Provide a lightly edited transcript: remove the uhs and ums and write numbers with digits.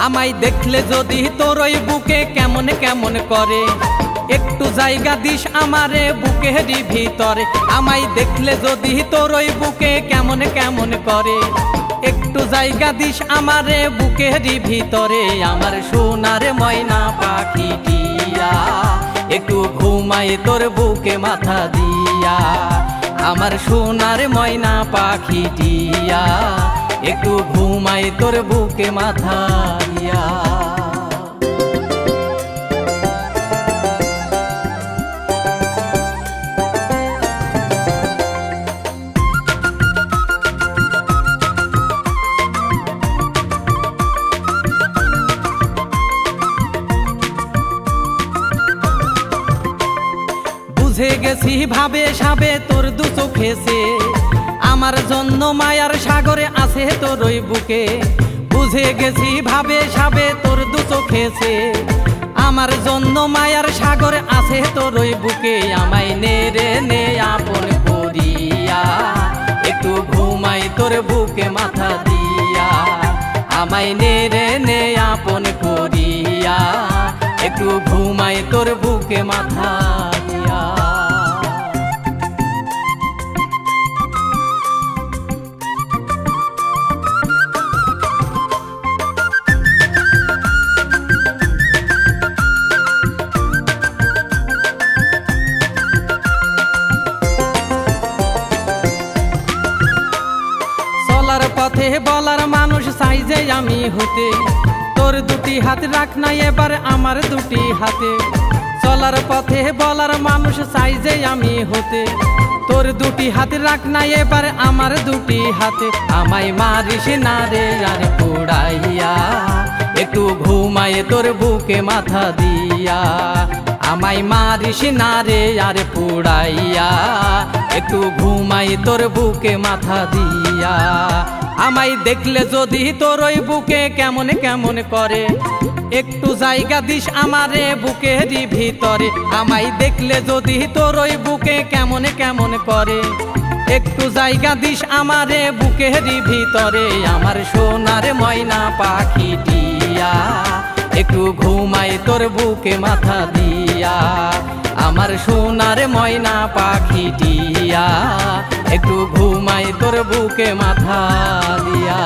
আমায় দেখলে যদি তোর ওই বুকে কেমন কেমন করে, একটু জায়গা দিস আমারে বুকেরই ভিতরে। আমায় দেখলে যদি তোর ওই বুকে কেমন কেমন করে, একটু জায়গা দিস আমারে বুকেরই ভিতরে। আমার সোনার ময়না পাখিটিয়া, একটু ঘুমায় তোর বুকে মাথা দিয়া। আমার সোনার ময়না পাখিটিয়া, একটু ঘুমায় তোর বুকে মাথা দিয়া। বুঝে গেছি ভাবে সাবে তোর দু চোখেছে, আমার জন্য মায়ার সাগরে আছে তোর ওই বুকে। বুঝে গেছি ভাবে সাবে তোর দু চোখেছে, আমার জন্য মায়ার সাগরে আছে তোর ওই বুকে। আমায় নে রে নে আপন করিয়া, একটু ঘুমাই তোর বুকে মাথা দিয়া। আমায় নে রে নে আপন করিয়া, একটু ঘুমাই তোর বুকে মাথা দিয়া। চলার পথে বলার মানুষ চাই যে আমি হতে, তোর দুটি হাত রাখ না এবার আমার দুটি হাতে। চলার পথে বলার মানুষ চাই যে আমি হতে, তোর দুটি হাত রাখ না এবার আমার দুটি হাতে। আমায় মারিস না রে আর পোড়াইয়া, একটু ঘুমায় তোর বুকে মাথা দিয়া। আমায় মারিস না রে আর পোড়াইয়া, একটু ঘুমাই তোর বুকে মাথা দিয়া। আমায় দেখলে যদি তোর ওই বুকে কেমন কেমন করে, একটু জায়গা দিস আমারে বুকেরই ভিতরে। আমায় দেখলে যদি তোর ওই বুকে কেমন কেমন করে, একটু জায়গা দিস আমারে বুকেরই ভিতরে। আমার সোনার ময়না পাখিটিয়া, একটু ঘুমাই তোর বুকে মাথা দিয়া। আমার সোনার ময়না পাখিটিয়া, একটু ঘুমাই তোর বুকে মাথা দিয়া।